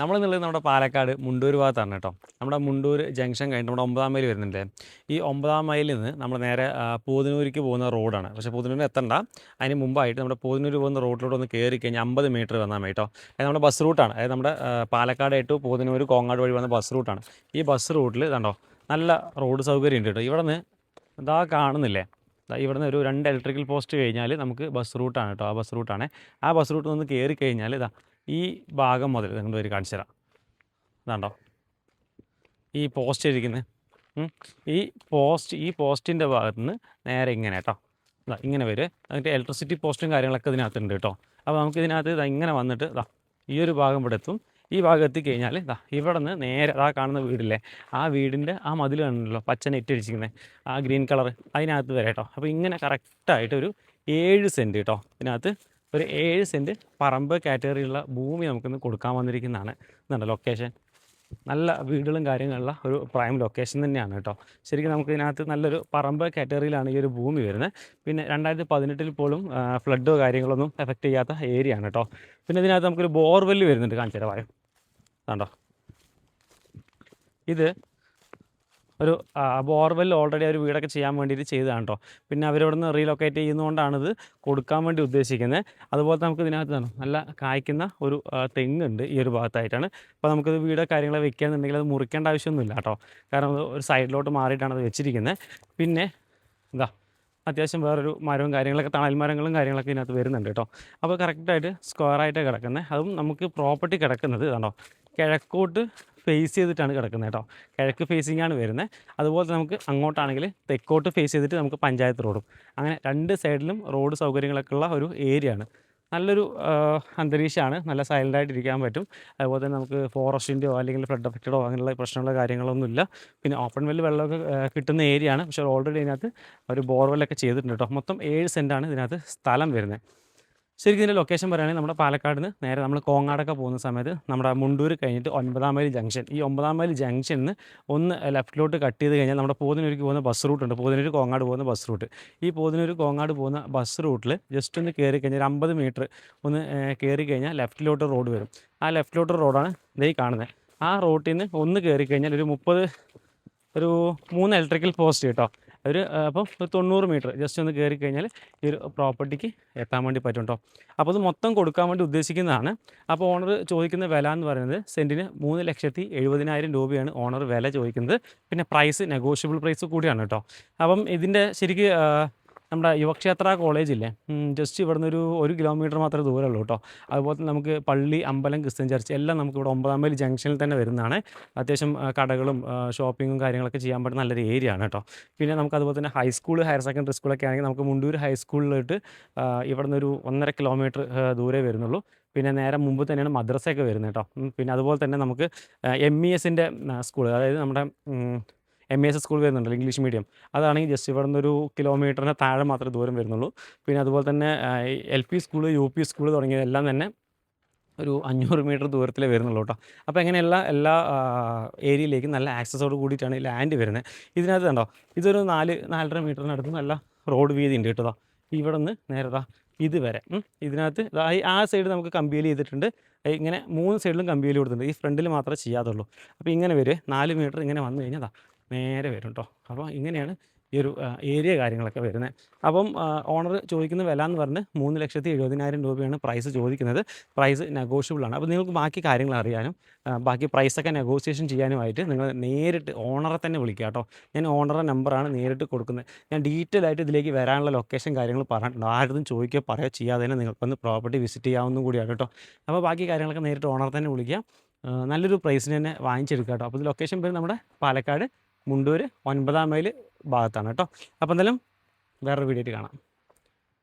നമ്മളിന്നുള്ളത് നമ്മുടെ പാലക്കാട് മുണ്ടൂർ ഭാഗത്താണ് കേട്ടോ. നമ്മുടെ മുണ്ടൂർ ജംഗ്ഷൻ കഴിഞ്ഞിട്ട് നമ്മുടെ 9-ാം മൈൽ വരുന്നുണ്ട്. ഈ 9-ാം മൈലിൽ നിന്ന് നമ്മൾ നേരെ പൂതനൂർക്ക് പോകുന്ന റോഡാണ്. പക്ഷേ പൂതനൂരിൽ എത്തണ്ട, അതിന് മുമ്പായിട്ട് നമ്മുടെ പൂതനൂർ പോകുന്ന റോഡിലൂടെ ഒന്ന് കയറി കഴിഞ്ഞാൽ 50 മീറ്റർ വന്നാൽ മതി കേട്ടോ. അത് നമ്മുടെ ബസ് റൂട്ടാണ്. അതായത് നമ്മുടെ പാലക്കാട് ടു പൂതനൂർ കോങ്ങാട് വഴി വന്ന ബസ് റൂട്ടാണ്. ഈ ബസ് റൂട്ടിൽ ഇതുണ്ടോ നല്ല റോഡ് സൗകര്യം ഉണ്ട് കേട്ടോ. ഇവിടെ നിന്ന് ഇതാ കാണുന്നില്ലേ, ഇവിടുന്ന് ഒരു 2 ഇലക്ട്രിക്കൽ പോസ്റ്റ് കഴിഞ്ഞാൽ നമുക്ക് ബസ് റൂട്ടാണ് കേട്ടോ. ആ ബസ് റൂട്ടാണ്. ആ ബസ് റൂട്ടിൽ നിന്ന് കയറി കഴിഞ്ഞാൽ ഈ ഭാഗം മുതൽ നിങ്ങളുടെ ഒരു കാണിച്ചു തരാം. ഇതാണ്ടോ ഈ പോസ്റ്റ് ഇരിക്കുന്നത്, ഈ പോസ്റ്റിൻ്റെ ഭാഗത്തു നിന്ന് നേരെ ഇങ്ങനെ കേട്ടോ, ഇങ്ങനെ വരും. അതിൻ്റെ ഇലക്ട്രിസിറ്റി പോസ്റ്റും കാര്യങ്ങളൊക്കെ ഇതിനകത്തുണ്ട് കേട്ടോ. അപ്പോൾ നമുക്ക് ഇതിനകത്ത് ഇങ്ങനെ വന്നിട്ട് ഈ ഒരു ഭാഗം ഇവിടെ എത്തും. ഈ ഭാഗം എത്തിക്കഴിഞ്ഞാൽ ഇവിടെ നിന്ന് നേരെ കാണുന്ന വീടില്ലേ, ആ വീടിൻ്റെ ആ മതിൽ കാണുന്നല്ലോ, പച്ച നെറ്റ് അടിച്ചിരിക്കുന്നത്, ആ ഗ്രീൻ കളർ, അതിനകത്ത് വരെ കേട്ടോ. അപ്പോൾ ഇങ്ങനെ കറക്റ്റായിട്ട് ഒരു 7 സെൻറ്റ് കേട്ടോ, ഇതിനകത്ത് ഒരു 7 സെൻറ്റ് പറമ്പ് കാറ്റഗറിയുള്ള ഭൂമി നമുക്കിന്ന് കൊടുക്കാൻ വന്നിരിക്കുന്നതാണ്. ഇതുണ്ട് ലൊക്കേഷൻ, നല്ല വീടുകളും കാര്യങ്ങളുള്ള ഒരു പ്രൈം ലൊക്കേഷൻ തന്നെയാണ് കേട്ടോ. ശരിക്കും നമുക്ക് ഇതിനകത്ത് നല്ലൊരു പറമ്പ് കാറ്റഗറിയിലാണ് ഈ ഒരു ഭൂമി വരുന്നത്. പിന്നെ 2018 പോലും ഫ്ലഡോ കാര്യങ്ങളൊന്നും എഫക്റ്റ് ചെയ്യാത്ത ഏരിയ ആണ് കേട്ടോ. പിന്നെ ഇതിനകത്ത് നമുക്കൊരു ബോർവെല്ല് വരുന്നുണ്ട്, കാണിച്ചു തരാം. കണ്ടോ, ഇത് ഒരു ബോർവെൽ ഓൾറെഡി ഒരു വീടൊക്കെ ചെയ്യാൻ വേണ്ടിയിട്ട് ചെയ്തതാണ് കേട്ടോ. പിന്നെ അവരിവിടുന്ന് റീലൊക്കേറ്റ് ചെയ്യുന്നതുകൊണ്ടാണിത് കൊടുക്കാൻ വേണ്ടി ഉദ്ദേശിക്കുന്നത്. അതുപോലെ നമുക്ക് ഇതിനകത്ത് നല്ല കായ്ക്കുന്ന ഒരു തെങ്ങുണ്ട് ഈ ഒരു ഭാഗത്തായിട്ടാണ്. അപ്പോൾ നമുക്കിത് വീടോ കാര്യങ്ങളോ വെക്കുകയെന്നുണ്ടെങ്കിൽ അത് മുറിക്കേണ്ട ആവശ്യമൊന്നുമില്ല കേട്ടോ. കാരണം ഒരു സൈഡിലോട്ട് മാറിയിട്ടാണ് അത് വെച്ചിരിക്കുന്നത്. പിന്നെ അത്യാവശ്യം വേറൊരു മരവും കാര്യങ്ങളൊക്കെ, തണൽ മരങ്ങളും കാര്യങ്ങളൊക്കെ ഇതിനകത്ത് വരുന്നുണ്ട് കേട്ടോ. അപ്പോൾ കറക്റ്റായിട്ട് സ്ക്വയറായിട്ട് കിടക്കുന്നത്. അതും നമുക്ക് പ്രോപ്പർട്ടി കിടക്കുന്നത് കണ്ടോ കിഴക്കോട്ട് ഫേസ് ചെയ്തിട്ടാണ് കിടക്കുന്നത് കേട്ടോ. കിഴക്ക് ഫേസിങ്ങാണ് വരുന്നത്. അതുപോലെ നമുക്ക് അങ്ങോട്ടാണെങ്കിൽ തെക്കോട്ട് ഫേസ് ചെയ്തിട്ട് നമുക്ക് പഞ്ചായത്ത് റോഡും, അങ്ങനെ 2 സൈഡിലും റോഡ് സൗകര്യങ്ങളൊക്കെ ഉള്ള ഒരു ഏരിയ ആണ്. നല്ലൊരു അന്തരീക്ഷമാണ്, നല്ല സൈലൻ്റായിട്ട് ഇരിക്കാൻ പറ്റും. അതുപോലെ തന്നെ നമുക്ക് ഫോറസ്റ്റിൻ്റെയോ അല്ലെങ്കിൽ ഫ്ലഡ് എഫക്റ്റഡോ അങ്ങനെയുള്ള പ്രശ്നങ്ങളോ കാര്യങ്ങളൊന്നുമില്ല. പിന്നെ ഓപ്പൺ വെല്ല് വെള്ളമൊക്കെ കിട്ടുന്ന ഏരിയ ആണ്. പക്ഷേ ഓൾറെഡി ഇതിനകത്ത് ഒരു ബോർവെല്ലൊക്കെ ചെയ്തിട്ടുണ്ട് കേട്ടോ. മൊത്തം 7 സെൻറ്റാണ് ഇതിനകത്ത് സ്ഥലം വരുന്നത്. ശരിക്കും ഇതിൻ്റെ ലൊക്കേഷൻ പറയുകയാണെങ്കിൽ നമ്മുടെ പാലക്കാട് നിന്ന് നേരെ നമ്മൾ കോങ്ങാടൊക്കെ പോകുന്ന സമയത്ത് നമ്മുടെ മുണ്ടൂർ കഴിഞ്ഞിട്ട് 9-ാം മൈൽ ജംഗ്ഷൻ, ഈ 9-ാം മൈൽ ജംഗ്ഷനിൽ നിന്ന് ഒന്ന് ലെഫ്റ്റിലോട്ട് കട്ട് ചെയ്ത് കഴിഞ്ഞാൽ നമ്മുടെ പൂതനൂർക്ക് പോകുന്ന ബസ് റൂട്ടുണ്ട്. പൂതനൂർ കോങ്ങാട് പോകുന്ന ബസ് റൂട്ട്. ഈ പൂതനൂർ കോങ്ങാട് പോകുന്ന ബസ് റൂട്ടിൽ ജസ്റ്റ് ഒന്ന് കയറി കഴിഞ്ഞാൽ 50 മീറ്റർ ഒന്ന് കയറി കഴിഞ്ഞാൽ ലെഫ്റ്റിലോട്ട് റോഡ് വരും. ആ ലെഫ്റ്റിലോട്ട് റോഡാണ് ഇതേ കാണുന്നത്. ആ റോട്ടിൽ നിന്ന് ഒന്ന് കയറി കഴിഞ്ഞാൽ ഒരു 3 ഇലക്ട്രിക്കൽ പോസ്റ്റ് കേട്ടോ. അപ്പം ഒരു 90 മീറ്റർ ജസ്റ്റ് ഒന്ന് കയറി കഴിഞ്ഞാൽ ഈ ഒരു പ്രോപ്പർട്ടിക്ക് എത്താൻ വേണ്ടി പറ്റും കേട്ടോ. അപ്പോൾ അത് മൊത്തം കൊടുക്കാൻ വേണ്ടി ഉദ്ദേശിക്കുന്നതാണ്. അപ്പോൾ ഓണർ ചോദിക്കുന്ന വില എന്ന് പറയുന്നത് സെൻറ്റിന് 3,70,000 രൂപയാണ് ഓണർ വില ചോദിക്കുന്നത്. പിന്നെ പ്രൈസ് നെഗോഷ്യബിൾ പ്രൈസ് കൂടിയാണ് കേട്ടോ. അപ്പം ഇതിൻ്റെ ശരിക്ക് നമ്മുടെ യുവക്ഷേത്ര കോളേജില്ലേ, ജസ്റ്റ് ഇവിടുന്ന് ഒരു കിലോമീറ്റർ മാത്രമേ ദൂരമുള്ളൂ കേട്ടോ. അതുപോലെ തന്നെ നമുക്ക് പള്ളി, അമ്പലം, ക്രിസ്ത്യൻ ചർച്ച് എല്ലാം നമുക്ക് ഇവിടെ 9-ാം മൈൽ ജംഗ്ഷനിൽ തന്നെ വരുന്നതാണ്. അത്യാവശ്യം കടകളും ഷോപ്പിങ്ങും കാര്യങ്ങളൊക്കെ ചെയ്യാൻ പറ്റുന്ന നല്ലൊരു ഏരിയ ആണ് കേട്ടോ. പിന്നെ നമുക്ക് അതുപോലെ തന്നെ ഹൈസ്കൂൾ, ഹയർ സെക്കൻഡറി സ്കൂളൊക്കെ ആണെങ്കിൽ നമുക്ക് മുണ്ടൂർ ഹൈസ്കൂളിലോട്ട് ഇവിടുന്ന് ഒരു 1.5 കിലോമീറ്റർ ദൂരേ വരുന്നുള്ളൂ. പിന്നെ നേരെ മുമ്പ് തന്നെയാണ് മദ്രസയൊക്കെ വരുന്നത് കേട്ടോ. പിന്നെ അതുപോലെ തന്നെ നമുക്ക് MES സ്കൂൾ, അതായത് നമ്മുടെ MES സ്കൂൾ വരുന്നുണ്ടല്ലോ, ഇംഗ്ലീഷ് മീഡിയം, അതാണെങ്കിൽ ജസ്റ്റ് ഇവിടെ നിന്നൊരു കിലോമീറ്ററിന് താഴെ മാത്രമേ ദൂരം വരുന്നുള്ളൂ. പിന്നെ അതുപോലെ തന്നെ LP സ്കൂൾ, UP സ്കൂൾ തുടങ്ങിയതെല്ലാം തന്നെ ഒരു 500 മീറ്റർ ദൂരത്തിലേ വരുന്നുള്ളൂ കേട്ടോ. അപ്പോൾ ഇങ്ങനെയുള്ള എല്ലാ ഏരിയയിലേക്കും നല്ല ആക്സസോട് കൂടിയിട്ടാണ് ഈ ലാൻഡ് വരുന്നത്. ഇതിനകത്ത് കണ്ടോ, ഇതൊരു 4-4.5 മീറ്ററിനടുത്ത് നല്ല റോഡ് വീതി ഉണ്ട് കേട്ടോ. ഇവിടെ നിന്ന് നേരെ ഇതുവരെ ഇതിനകത്ത് ആ സൈഡ് നമുക്ക് കമ്പിവേലി ചെയ്തിട്ടുണ്ട്. ഇങ്ങനെ 3 സൈഡിലും കമ്പിവേലി കൊടുത്തിട്ടുണ്ട്. ഈ ഫ്രണ്ടിൽ മാത്രമേ ചെയ്യാതുള്ളൂ. അപ്പോൾ ഇങ്ങനെ വരും, 4 മീറ്റർ ഇങ്ങനെ വന്നു കഴിഞ്ഞാൽ നേരെ വരും കേട്ടോ. അപ്പോൾ ഇങ്ങനെയാണ് ഈ ഒരു ഏരിയ കാര്യങ്ങളൊക്കെ വരുന്നത്. അപ്പം ഓണർ ചോദിക്കുന്ന വില എന്ന് പറഞ്ഞ് 3,70,000 രൂപയാണ് പ്രൈസ് ചോദിക്കുന്നത്. പ്രൈസ് നെഗോഷ്യബിളാണ്. അപ്പോൾ നിങ്ങൾക്ക് ബാക്കി കാര്യങ്ങൾ അറിയാനും ബാക്കി പ്രൈസൊക്കെ നെഗോസിയേഷൻ ചെയ്യാനുമായിട്ട് നിങ്ങൾ നേരിട്ട് ഓണറെ തന്നെ വിളിക്കുക കേട്ടോ. ഞാൻ ഓണറുടെ നമ്പറാണ് നേരിട്ട് കൊടുക്കുന്നത്. ഞാൻ ഡീറ്റെയിൽ ആയിട്ട് ഇതിലേക്ക് വരാനുള്ള ലൊക്കേഷൻ കാര്യങ്ങൾ പറഞ്ഞിട്ടുണ്ട്. ആരും ചോദിക്കുകയോ പറയുകയോ ചെയ്യാതെ തന്നെ നിങ്ങൾക്കൊന്ന് പ്രോപ്പർട്ടി വിസിറ്റ് ചെയ്യാവുന്നതും കൂടിയാണ് കേട്ടോ. അപ്പോൾ ബാക്കി കാര്യങ്ങളൊക്കെ നേരിട്ട് ഓണറെ തന്നെ വിളിക്കുക, നല്ലൊരു പ്രൈസിന് തന്നെ വാങ്ങിച്ചെടുക്കുക കേട്ടോ. അപ്പോൾ ഇത് ലൊക്കേഷൻ പേര് നമ്മുടെ പാലക്കാട് മുണ്ടൂർ 9-ാം മൈൽ ഭാഗത്താണ് കേട്ടോ. അപ്പോൾ എന്തായാലും വേറൊരു വീഡിയോ ആയിട്ട് കാണാം.